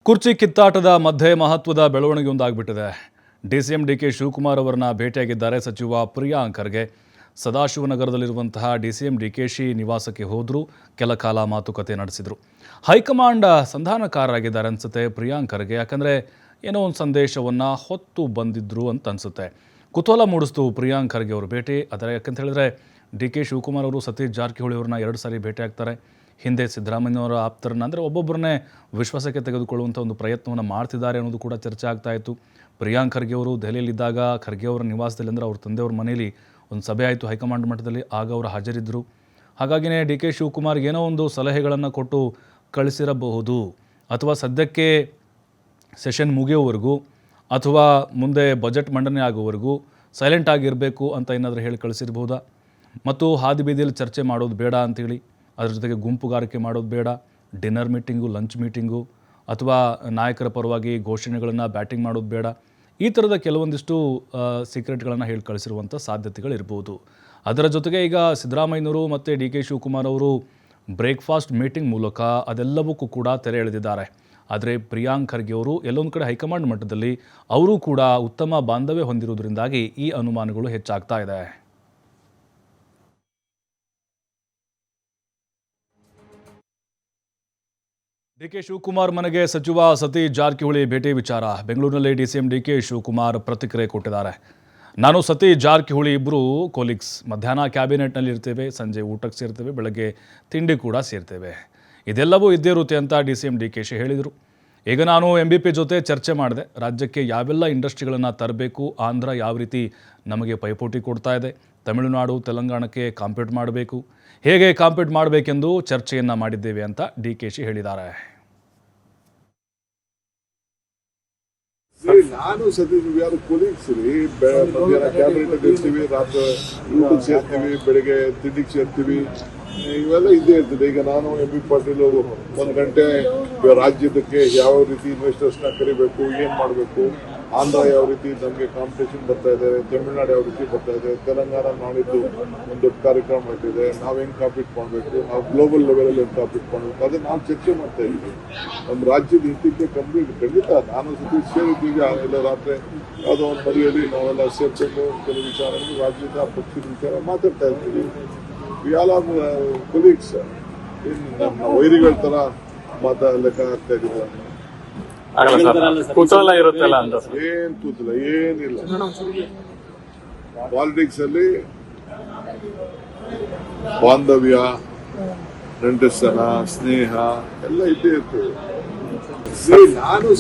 ಕುರ್ಚಿ ಕಿತ್ತಾಟದ ಮಧ್ಯೆ ಮಹತ್ವದ ಬೆಳವಣಿಗೆಯೊಂದಾಗ್ಬಿಟ್ಟಿದೆ. ಡಿಸಿಎಂ ಡಿಕೆ ಶಿವಕುಮಾರ್ ಅವರನ್ನ ಭೇಟಿಯಾಗಿದ್ದಾರೆ ಸಚಿವ ಪ್ರಿಯಾಂಕ್ ಖರ್ಗೆ. ಸದಾಶಿವನಗರದಲ್ಲಿರುವಂತಹ ಡಿಸಿಎಂ ಡಿಕೆಶಿ ನಿವಾಸಕ್ಕೆ ಹೋದ್ರು, ಕೆಲ ಕಾಲ ಮಾತುಕತೆ ನಡೆಸಿದ್ರು. ಹೈಕಮಾಂಡ್ ಸಂಧಾನಕಾರರಾಗಿದ್ದಾರೆ ಅನ್ಸುತ್ತೆ ಪ್ರಿಯಾಂಕ್ ಖರ್ಗೆ, ಯಾಕಂದ್ರೆ ಏನೋ ಒಂದು ಸಂದೇಶವನ್ನ ಹೊತ್ತು ಬಂದಿದ್ರು ಅಂತ ಅನ್ಸುತ್ತೆ. ಕುತೂಹಲ ಮೂಡಿಸ್ತು ಪ್ರಿಯಾಂಕ್ ಖರ್ಗೆ ಅವರು ಭೇಟಿ. ಆದರೆ ಯಾಕಂತ ಹೇಳಿದ್ರೆ ಡಿಕೆ ಶಿವಕುಮಾರ್ ಅವರು ಸತೀಶ್ ಜಾರಕಿಹೊಳಿ ಅವ್ರನ್ನ 2 ಸಾರಿ ಭೇಟಿ ಆಗ್ತಾರೆ. ಹಿಂದೆ ಸಿದ್ದರಾಮಯ್ಯನವರ ಆಪ್ತರನ್ನ ಅಂದರೆ ಒಬ್ಬೊಬ್ಬರನ್ನೇ ವಿಶ್ವಾಸಕ್ಕೆ ತೆಗೆದುಕೊಳ್ಳುವಂಥ ಒಂದು ಪ್ರಯತ್ನವನ್ನು ಮಾಡ್ತಿದ್ದಾರೆ ಅನ್ನೋದು ಕೂಡ ಚರ್ಚೆ ಆಗ್ತಾ ಇತ್ತು. ಪ್ರಿಯಾಂಕ್ ಖರ್ಗೆ ಅವರು ದೆಹಲಿಯಲ್ಲಿದ್ದಾಗ ಖರ್ಗೆ ಅವರ ನಿವಾಸದಲ್ಲಿ ಅಂದರೆ ಅವ್ರ ತಂದೆಯವ್ರ ಮನೆಯಲ್ಲಿ ಒಂದು ಸಭೆ ಆಯಿತು ಹೈಕಮಾಂಡ್ ಮಟ್ಟದಲ್ಲಿ. ಆಗ ಅವರು ಹಾಜರಿದ್ದರು. ಹಾಗಾಗಿಯೇ ಡಿ ಕೆ ಶಿವಕುಮಾರ್ಗೆ ಏನೋ ಒಂದು ಸಲಹೆಗಳನ್ನು ಕೊಟ್ಟು ಕಳಿಸಿರಬಹುದು, ಅಥವಾ ಸದ್ಯಕ್ಕೆ ಸೆಷನ್ ಮುಗಿಯೋವರೆಗೂ ಅಥವಾ ಮುಂದೆ ಬಜೆಟ್ ಮಂಡನೆ ಆಗೋವರೆಗೂ ಸೈಲೆಂಟ್ ಆಗಿರಬೇಕು ಅಂತ ಏನಾದರೂ ಹೇಳಿ ಕಳಿಸಿರ್ಬೋದಾ. ಮತ್ತು ಹಾದಿ ಬೀದಿಯಲ್ಲಿ ಚರ್ಚೆ ಮಾಡೋದು ಬೇಡ ಅಂಥೇಳಿ, ಅದ್ರ ಜೊತೆಗೆ ಗುಂಪುಗಾರಿಕೆ ಮಾಡೋದು ಬೇಡ, ಡಿನ್ನರ್ ಮೀಟಿಂಗು, ಲಂಚ್ ಮೀಟಿಂಗು, ಅಥವಾ ನಾಯಕರ ಪರವಾಗಿ ಘೋಷಣೆಗಳನ್ನು ಬ್ಯಾಟಿಂಗ್ ಮಾಡೋದು ಬೇಡ, ಈ ಥರದ ಕೆಲವೊಂದಿಷ್ಟು ಸೀಕ್ರೆಟ್ಗಳನ್ನು ಹೇಳಿ ಕಳಿಸಿರುವಂಥ ಸಾಧ್ಯತೆಗಳಿರ್ಬೋದು. ಅದರ ಜೊತೆಗೆ ಈಗ ಸಿದ್ದರಾಮಯ್ಯನವರು ಮತ್ತು ಡಿ ಕೆ ಶಿವಕುಮಾರ್ ಅವರು ಬ್ರೇಕ್ಫಾಸ್ಟ್ ಮೀಟಿಂಗ್ ಮೂಲಕ ಅದೆಲ್ಲವಕ್ಕೂ ಕೂಡ ತೆರೆ ಎಳೆದಿದ್ದಾರೆ. ಆದರೆ ಪ್ರಿಯಾಂಕ್ ಖರ್ಗೆ ಅವರು ಎಲ್ಲೊಂದು ಕಡೆ ಹೈಕಮಾಂಡ್ ಮಟ್ಟದಲ್ಲಿ ಅವರು ಕೂಡ ಉತ್ತಮ ಬಾಂಧವ್ಯ ಹೊಂದಿರುವುದರಿಂದಾಗಿ ಈ ಅನುಮಾನಗಳು ಹೆಚ್ಚಾಗ್ತಾ ಇದೆ. ಡಿ ಕೆ ಶಿವಕುಮಾರ್ ಮನೆಗೆ ಸಚಿವ ಸತೀಶ್ ಜಾರಕಿಹೊಳಿ ಭೇಟಿ ವಿಚಾರ ಬೆಂಗಳೂರಿನಲ್ಲಿ ಡಿಸಿಎಂ ಡಿಕೆ ಶಿವಕುಮಾರ್ ಪ್ರತಿಕ್ರಿಯೆ ಕೊಟ್ಟಿದ್ದಾರೆ. ನಾನು ಸತೀಶ್ ಜಾರಕಿಹೊಳಿ ಇಬ್ಬರು ಕೊಲೀಗ್ಸ್. ಮಧ್ಯಾಹ್ನ ಕ್ಯಾಬಿನೆಟ್ನಲ್ಲಿ ಇರ್ತೇವೆ, ಸಂಜೆ ಊಟಕ್ಕೆ ಸೇರ್ತೇವೆ, ಬೆಳಗ್ಗೆ ತಿಂಡಿ ಕೂಡ ಸೇರ್ತೇವೆ. ಇದೆಲ್ಲವೂ ಇದ್ದೇ ಇರುತ್ತೆ ಅಂತ ಡಿಸಿಎಂ ಡಿಕೆಶಿ ಹೇಳಿದರು. ಈಗ ನಾನು MBP ಜೊತೆ ಚರ್ಚೆ ಮಾಡಿದೆ. ರಾಜ್ಯಕ್ಕೆ ಯಾವೆಲ್ಲ ಇಂಡಸ್ಟ್ರಿಗಳನ್ನು ತರಬೇಕು, ಆಂಧ್ರ ಯಾವ ರೀತಿ ನಮಗೆ ಪೈಪೋಟಿ ಕೊಡ್ತಾ ಇದೆ, ತಮಿಳುನಾಡು ತೆಲಂಗಾಣಕ್ಕೆ ಕಾಂಪೀಟ್ ಮಾಡಬೇಕು, ಹೇಗೆ ಕಾಂಪೀಟ್ ಮಾಡಬೇಕೆಂದು ಚರ್ಚೆಯನ್ನು ಮಾಡಿದ್ದೇವೆ ಅಂತ ಡಿಕೆಶಿ ಹೇಳಿದ್ದಾರೆ. ನಾನು ಸತೀಶ್ ಯಾರು ಕೊಲೀಗ್ಸ್ ರೀ. ಮಧ್ಯಾಹ್ನ ಕ್ಯಾಬಿನೆಟ್ ಇರ್ತೀವಿ, ರಾತ್ರಿ ಊಟಕ್ಕೆ ಸೇರ್ತೀವಿ, ಬೆಳಿಗ್ಗೆ ತಿಂಡಿಗೆ ಸೇರ್ತೀವಿ, ಇವೆಲ್ಲ ಇದ್ದೇ ಇರ್ತದೆ. ಈಗ ನಾನು MB ಪಾಟೀಲ್ 1 ಗಂಟೆ ರಾಜ್ಯದಕ್ಕೆ ಯಾವ ರೀತಿ ಇನ್ವೆಸ್ಟರ್ಸ್ನ ಕರಿಬೇಕು, ಏನು ಮಾಡಬೇಕು, ಆಂಧ್ರ ಯಾವ ರೀತಿ ನಮಗೆ ಕಾಂಪಿಟೇಷನ್ ಬರ್ತಾ ಇದೆ, ತಮಿಳುನಾಡು ಯಾವ ರೀತಿ ಬರ್ತಾ ಇದೆ, ತೆಲಂಗಾಣ ನಾಡಿದ್ದು ಒಂದು ದೊಡ್ಡ ಕಾರ್ಯಕ್ರಮ ಇಟ್ಟಿದೆ, ನಾವು ಹೆಂಗೆ ಕಾಂಪೀಟ್ ಮಾಡಬೇಕು, ನಾವು ಗ್ಲೋಬಲ್ ಲೆವೆಲಲ್ಲಿ ಹೆಂಗೆ ಕಾಂಪೀಟ್ ಮಾಡಬೇಕು, ಅದನ್ನು ನಾವು ಚರ್ಚೆ ಮಾಡ್ತಾ ಇದ್ದೀವಿ. ನಮ್ಮ ರಾಜ್ಯದ ಹಿತಕ್ಕೆ ಖಂಡಿತ ನಾನು ಸತೀಶ್ ಸೇರಿದ್ದೀವಿ. ಎಲ್ಲ ರಾತ್ರಿ ಯಾವುದೋ ಒಂದು ಮದುವೆಯಲ್ಲಿ ನಾವೆಲ್ಲ ಸೇರ್ಕೊಂಡು ಕೆಲವು ವಿಚಾರಗಳು ರಾಜ್ಯದ ಪಕ್ಷದ ವಿಚಾರ ಮಾತಾಡ್ತಾ ಇರ್ತೀವಿ. We all are colleagues. ನಮ್ಮ ವೈರಿಗಳ ಥರ ಲೆಕ್ಕ ಆಗ್ತಾ ಇದ್ದೀವಿ. ಕುತೂಹಲ ಇರುತ್ತಲ್ಲ ಅಂತ. ಏನ್ ಕೂತಲ್ಲ, ಏನಿಲ್ಲ. ಪಾಲಿಟಿಕ್ಸ್ ಅಲ್ಲಿ ಬಾಂಧವ್ಯ, ನೆಂಟಸ್ತನ, ಸ್ನೇಹ ಎಲ್ಲ ಇದ್ದೇ ಇರ್ತದೆ. ನಾನು